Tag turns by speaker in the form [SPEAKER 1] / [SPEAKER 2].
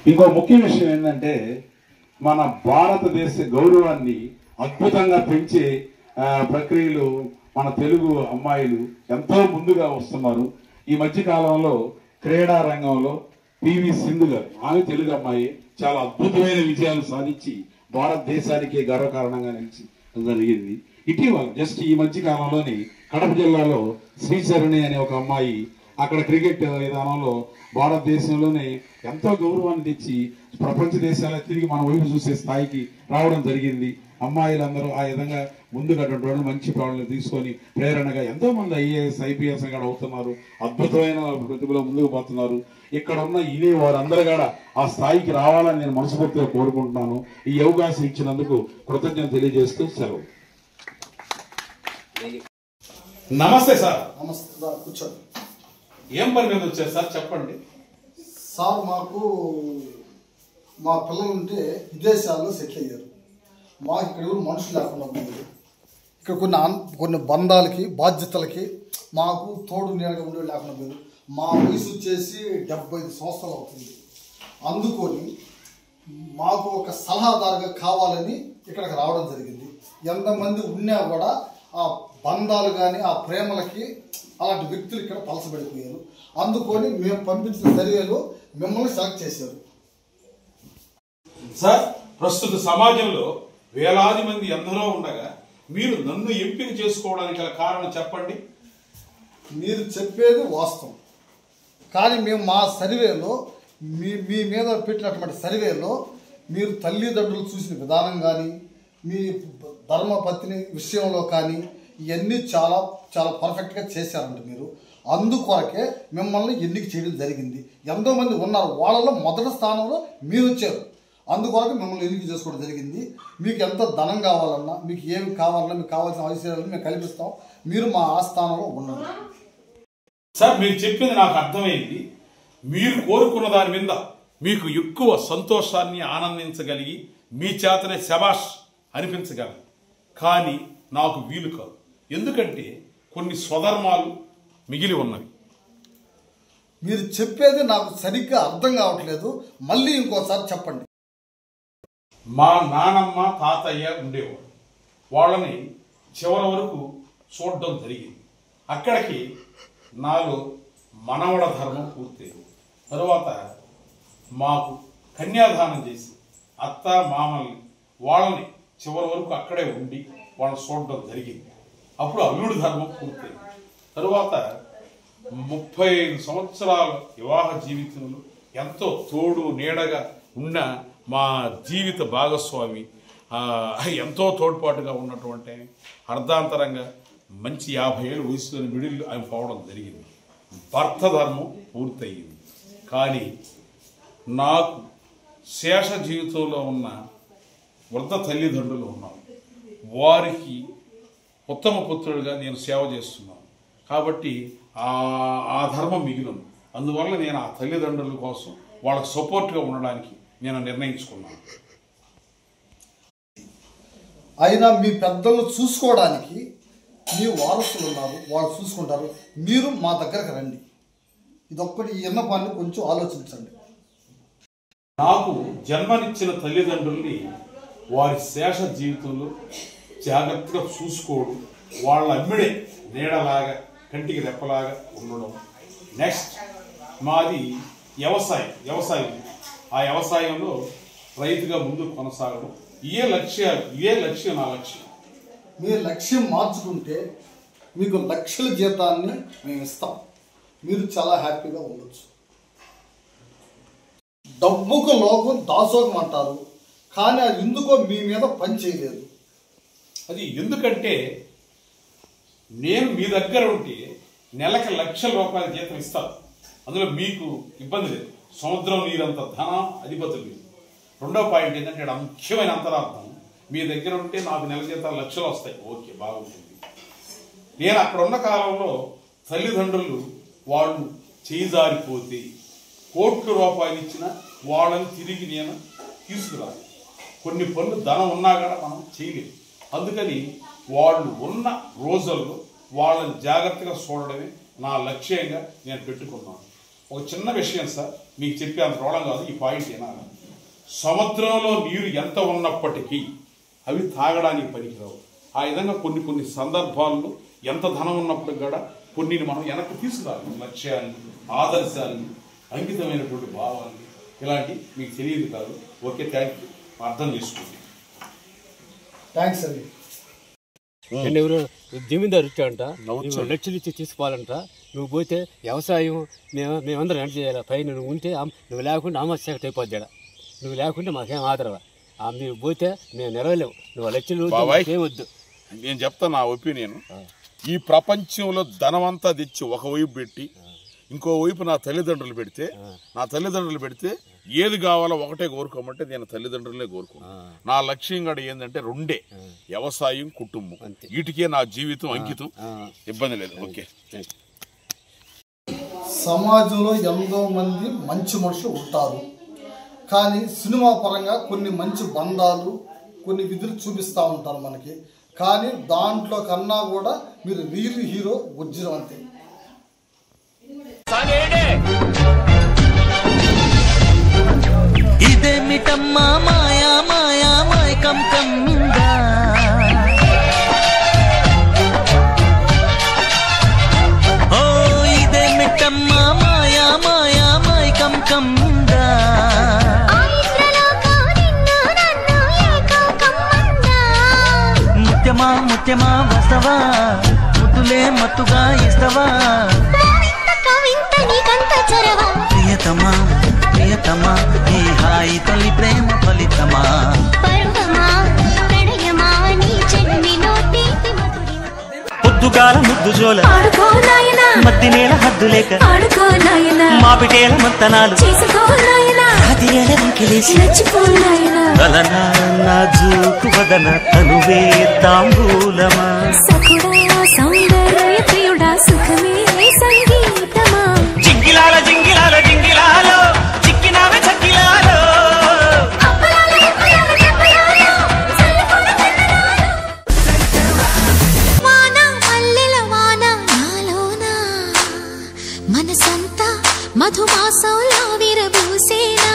[SPEAKER 1] ఇంకో ముఖ్య విషయం ఏంటంటే మన భారతదేశ గౌరవాన్ని అద్భుతంగా పెంచే ప్రక్రియలు మన తెలుగు అమ్మాయిలు ఎంతో ముందుగా వస్తున్నారు. ఈ మధ్య కాలంలో క్రీడా రంగంలో పివి సింధు గారు, ఆమె తెలుగు అమ్మాయి, చాలా అద్భుతమైన విజయాలు సాధించి భారతదేశానికి గర్వకారణంగా నిలిచి జరిగింది. ఇటీవల జస్ట్ ఈ మధ్య కాలంలోని కడప జిల్లాలో శ్రీచరణి అనే ఒక అమ్మాయి అక్కడ క్రికెట్ విధానంలో భారతదేశంలోనే ఎంతో గౌరవాన్ని తెచ్చి ప్రపంచ దేశాల తిరిగి మన వైపు చూసే స్థాయికి రావడం జరిగింది. అమ్మాయిలందరూ ఆ విధంగా ముందుగా మంచి ప్రాణులు తీసుకొని ప్రేరణగా ఎంతో మంది ఐఏఎస్ ఐపీఎస్ కూడా అవుతున్నారు. అద్భుతమైన ప్రతిభలో ముందుకు పోతున్నారు. ఇక్కడ ఉన్న ఇదే వారందరూ కూడా ఆ స్థాయికి రావాలని నేను మనస్ఫూర్తిగా కోరుకుంటున్నాను. ఈ అవకాశం ఇచ్చినందుకు కృతజ్ఞత తెలియజేస్తూ సెలవు.
[SPEAKER 2] నమస్తే సార్.
[SPEAKER 3] నమస్తే సార్, కూర్చోండి.
[SPEAKER 2] ఏం పని మీద వచ్చారు సార్, చెప్పండి
[SPEAKER 3] సార్. మా పిల్లలు ఉంటే విదేశాల్లో సెటిల్ అయ్యారు. మాకు ఇక్కడ ఎవరు మనుషులు లేకుండా పోయారు. ఇక్కడ కొన్ని బంధాలకి బాధ్యతలకి మాకు తోడు నీడగా ఉండే లేకుండా పోయారు. మా వయసు వచ్చేసి 75 సంవత్సరాలు అవుతుంది. అందుకొని మాకు ఒక సలహాదారుగా కావాలని ఇక్కడికి రావడం జరిగింది. ఎంతమంది ఉన్నా కూడా ఆ బంధాలు కానీ ఆ ప్రేమలకి అలాంటి వ్యక్తులు ఇక్కడ పలసబడిపోయారు. అందుకొని మేము పంపించిన సర్వేలో మిమ్మల్ని సెలెక్ట్ చేశారు.
[SPEAKER 2] సార్, ప్రస్తుత సమాజంలో వేలాది మంది ఎందరో ఉండగా మీరు నన్ను ఎంపిక చేసుకోవడానికి గల కారణం చెప్పండి.
[SPEAKER 3] మీరు చెప్పేది వాస్తవం, కానీ మేము మా సర్వేలో మీ మీద పెట్టినటువంటి సర్వేలో మీరు తల్లిదండ్రులు చూసిన విధానం కానీ మీ ధర్మపత్ని విషయంలో కానీ ఇవన్నీ చాలా చాలా పర్ఫెక్ట్గా చేశారంట మీరు. అందుకొరకే మిమ్మల్ని ఎన్నిక చేయడం జరిగింది. ఎంతోమంది ఉన్నారు, వాళ్ళలో మొదటి స్థానంలో మీరు వచ్చారు. అందుకొరకు మిమ్మల్ని ఎన్నిక చేసుకోవడం జరిగింది. మీకు ఎంత ధనం కావాలన్నా, మీకు ఏమి కావాలన్నా, మీకు కావాల్సిన అవసరాలను మేము కల్పిస్తాం. మీరు మా ఆస్థానంలో ఉండండి.
[SPEAKER 2] సార్, మీరు చెప్పింది నాకు అర్థమైంది. మీరు కోరుకున్న దాని మీద మీకు ఎక్కువ సంతోషాన్ని ఆనందించగలిగి మీ చేతనే శబాష్ అనిపించగలరు. కానీ నాకు వీలు కాదు. ఎందుకంటే కొన్ని స్వధర్మాలు మిగిలి ఉన్నవి.
[SPEAKER 3] మీరు చెప్పేది నాకు సరిగ్గా అర్థం కావట్లేదు. మళ్ళీ ఇంకోసారి చెప్పండి.
[SPEAKER 2] మా నానమ్మ తాతయ్య ఉండేవాడు. వాళ్ళని చివరి వరకు చూడడం జరిగింది. అక్కడికి నాలో మనవడ ధర్మం పూర్తయింది. తరువాత మాకు కన్యాదానం చేసి అత్త మామల్ని వాళ్ళని చివరి వరకు అక్కడే ఉండి వాళ్ళని చూడడం జరిగింది. అప్పుడు అల్లుడి ధర్మం పూర్తయింది. తరువాత 35 సంవత్సరాల వివాహ జీవితంలో ఎంతో తోడు నీడగా ఉన్న మా జీవిత భాగస్వామి ఎంతో తోడ్పాటుగా ఉన్నటువంటి అర్ధాంతరంగా మంచి 50 ఏళ్ళ వయసులోని మిడిల్ ఆయన పోవడం జరిగింది. భర్త ధర్మం పూర్తయింది. కానీ నాకు శేష జీవితంలో ఉన్న వృద్ధ తల్లిదండ్రులు ఉన్నారు. వారికి ఉత్తమ పుత్రుడిగా నేను సేవ చేస్తున్నాను. కాబట్టి ఆ ధర్మం మిగిలింది. అందువల్ల నేను ఆ తల్లిదండ్రుల కోసం వాళ్ళకి సపోర్ట్గా ఉండడానికి నేను నిర్ణయించుకున్నాను.
[SPEAKER 3] అయినా మీ పెద్దలను చూసుకోవడానికి మీ వారసులు ఉన్నారు, వాళ్ళు చూసుకుంటారు. మీరు మా దగ్గరకు రండి. ఇదొక్కటి ఈ విన్నపాన్ని కొంచెం ఆలోచించండి.
[SPEAKER 2] నాకు జన్మనిచ్చిన తల్లిదండ్రుల్ని వారి శేష జీవితంలో జాగ్రత్తగా చూసుకోవడం, వాళ్ళ అమ్మిడే నీడలాగా కంటికి రెప్పలాగా ఉండడం. నెక్స్ట్ మాది వ్యవసాయం. ఆ వ్యవసాయంలో రైతుగా ముందుకు కొనసాగడం. ఇదే లక్ష్యం నా లక్ష్యం.
[SPEAKER 3] మీరు లక్ష్యం మార్చుకుంటే మీకు లక్షల జీతాన్ని మేము ఇస్తాం. మీరు చాలా హ్యాపీగా ఉండొచ్చు. డబ్బుకు లోకం దాసోకం అంటారు, కానీ అది ఎందుకో మీ మీద పని చేయలేదు.
[SPEAKER 2] అది ఎందుకంటే నేను మీ దగ్గర ఉంటే నెలకి లక్షల రూపాయల జీతం ఇస్తాను. అందులో మీకు ఇబ్బంది లేదు. సముద్రం నీరంత ధన అధిపతులు లేదు. రెండో పాయింట్ ఏంటంటే ముఖ్యమైన అంతరార్థం, మీ దగ్గర ఉంటే నాకు నెల జీతాలు లక్షలు వస్తాయి, ఓకే బాగుంటుంది. నేను అక్కడ ఉన్న కాలంలో తల్లిదండ్రులు వాళ్ళు చేయిజారిపోతే కోట్ల రూపాయలు ఇచ్చినా వాళ్ళని తిరిగి నేను తీసుకురాలి. కొన్ని పనులు ధనం ఉన్నా కూడా మనం చేయలేము. అందుకని వాళ్ళు ఉన్న రోజుల్లో వాళ్ళని జాగ్రత్తగా చూడడమే నా లక్ష్యంగా నేను పెట్టుకున్నాను. ఒక చిన్న విషయం సార్, మీకు చెప్పే అంత రోళం కాదు, ఈ పాయింట్ ఏనాలి. సముద్రంలో నీరు ఎంత ఉన్నప్పటికీ అవి తాగడానికి పనికిరావు. ఆ విధంగా కొన్ని సందర్భాల్లో ఎంత ధనం ఉన్నప్పటికీ కూడా కొన్నిని మనం వెనక్కి తీసుకురాలి. లక్ష్యాన్ని, ఆదర్శాన్ని, అంకితమైనటువంటి భావాన్ని, ఇలాంటి మీకు తెలియదు కాదు. ఓకే, థ్యాంక్ యూ, అర్థం చేసుకోండి.
[SPEAKER 3] థ్యాంక్స్ అండి.
[SPEAKER 4] ఎవరు జమీందారు వచ్చాడంట, లక్షలు ఇచ్చి తీసుకోవాలంట. నువ్వు పోతే వ్యవసాయం మేమందరం ఎంత చేయాలి? పై నువ్వు ఉంటే నువ్వు లేకుంటే ఆమస్యకట్ అయిపోద్దాడ. నువ్వు లేకుంటే మాకేం ఆదరవా? మీరు పోతే మేము నిలవలేవు. నువ్వు లక్షలు ఏమొద్దు.
[SPEAKER 2] నేను చెప్తా నా ఒపీనియన్. ఈ ప్రపంచంలో ధనమంతా తెచ్చి ఒకవైపు పెట్టి ఇంకో వైపు నా తల్లిదండ్రులు పెడితే ఏది కావాలో ఒకటే కోరుకోమంటే నేను తల్లిదండ్రులే కోరుకున్నాను. నా లక్ష్యం కూడా ఏంటంటే రెండే, వ్యవసాయం, కుటుంబం. వీటికే నా జీవితం అంకితం. ఇబ్బంది లేదు. ఓకే.
[SPEAKER 3] సమాజంలో ఎంతో మంది మంచి మనుషులు ఉంటారు, కానీ సినిమా పరంగా కొన్ని మంచి బంధాలు, కొన్ని విధులు చూపిస్తూ ఉంటారు మనకి. కానీ దాంట్లో కన్నా కూడా మీరు రియల్ హీరో వజ్రం అంతే.
[SPEAKER 5] ఇదేమిటమ్మా మాయా మాయా మైకం కమ్మిందా, ఓ ఇదేమిటమ్మా మాయా మాయా మైకం కమ్మిందా, ముత్యమా ముత్యమా వస్తవా, ముద్దులే మత్తుగా ఇస్తవా, ప్రియతమా ప్రియతమా ఈ హాయి తల్లి ప్రేమ ఫలితమా, పొద్దుగాల ముద్దు జోల మద్ది నేల హద్దు లేక మాపిటేల మంతనాలు జూకు వదన తనువే తాంబూలమా, జింగిలాల జింగిలాల జింగిలాలో చిక్కినావే చక్కిలాలో,
[SPEAKER 6] మనసంతా మధుమాసంలా విరబూసేనా.